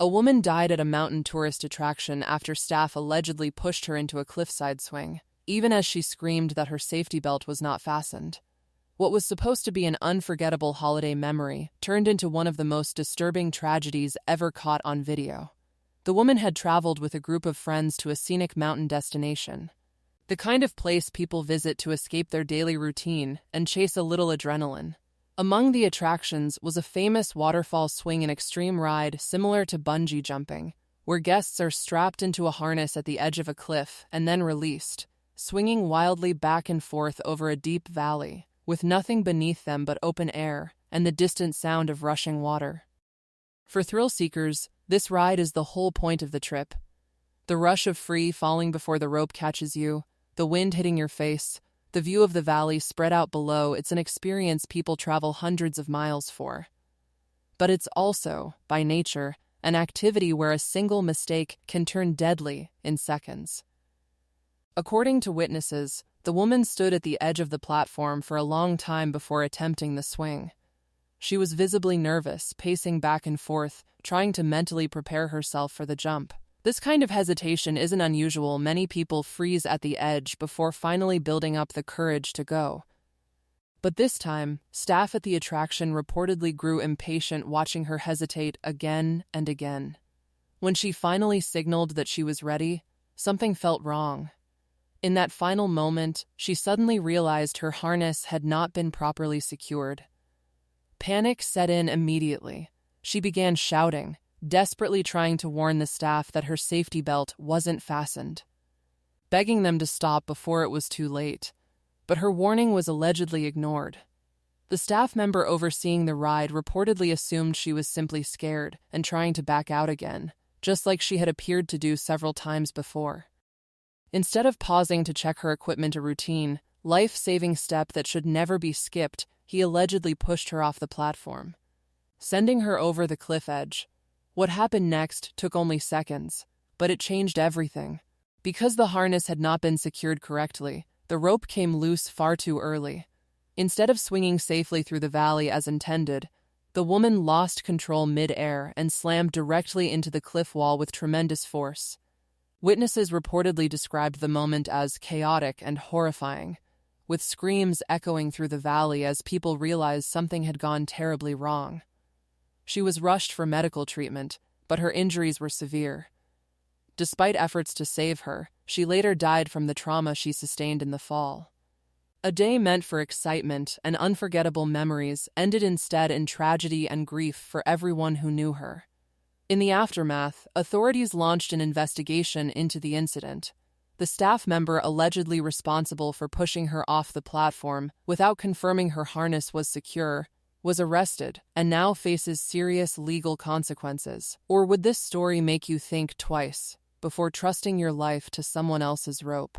A woman died at a mountain tourist attraction after staff allegedly pushed her into a cliffside swing, even as she screamed that her safety belt was not fastened. What was supposed to be an unforgettable holiday memory turned into one of the most disturbing tragedies ever caught on video. The woman had traveled with a group of friends to a scenic mountain destination, the kind of place people visit to escape their daily routine and chase a little adrenaline. Among the attractions was a famous waterfall swing and extreme ride similar to bungee jumping, where guests are strapped into a harness at the edge of a cliff and then released, swinging wildly back and forth over a deep valley, with nothing beneath them but open air and the distant sound of rushing water. For thrill seekers, this ride is the whole point of the trip. The rush of free falling before the rope catches you, the wind hitting your face, the view of the valley spread out below, it's an experience people travel hundreds of miles for. But it's also, by nature, an activity where a single mistake can turn deadly in seconds. According to witnesses, the woman stood at the edge of the platform for a long time before attempting the swing. She was visibly nervous, pacing back and forth, trying to mentally prepare herself for the jump. This kind of hesitation isn't unusual. Many people freeze at the edge before finally building up the courage to go. But this time, staff at the attraction reportedly grew impatient watching her hesitate again and again. When she finally signaled that she was ready, something felt wrong. In that final moment, she suddenly realized her harness had not been properly secured. Panic set in immediately. She began shouting, desperately trying to warn the staff that her safety belt wasn't fastened, begging them to stop before it was too late. But her warning was allegedly ignored. The staff member overseeing the ride reportedly assumed she was simply scared and trying to back out again, just like she had appeared to do several times before. Instead of pausing to check her equipment, a routine, life-saving step that should never be skipped, he allegedly pushed her off the platform, sending her over the cliff edge. What happened next took only seconds, but it changed everything. Because the harness had not been secured correctly, the rope came loose far too early. Instead of swinging safely through the valley as intended, the woman lost control mid-air and slammed directly into the cliff wall with tremendous force. Witnesses reportedly described the moment as chaotic and horrifying, with screams echoing through the valley as people realized something had gone terribly wrong. She was rushed for medical treatment, but her injuries were severe. Despite efforts to save her, she later died from the trauma she sustained in the fall. A day meant for excitement and unforgettable memories ended instead in tragedy and grief for everyone who knew her. In the aftermath, authorities launched an investigation into the incident. The staff member allegedly responsible for pushing her off the platform without confirming her harness was secure was arrested and now faces serious legal consequences. Or would this story make you think twice before trusting your life to someone else's rope?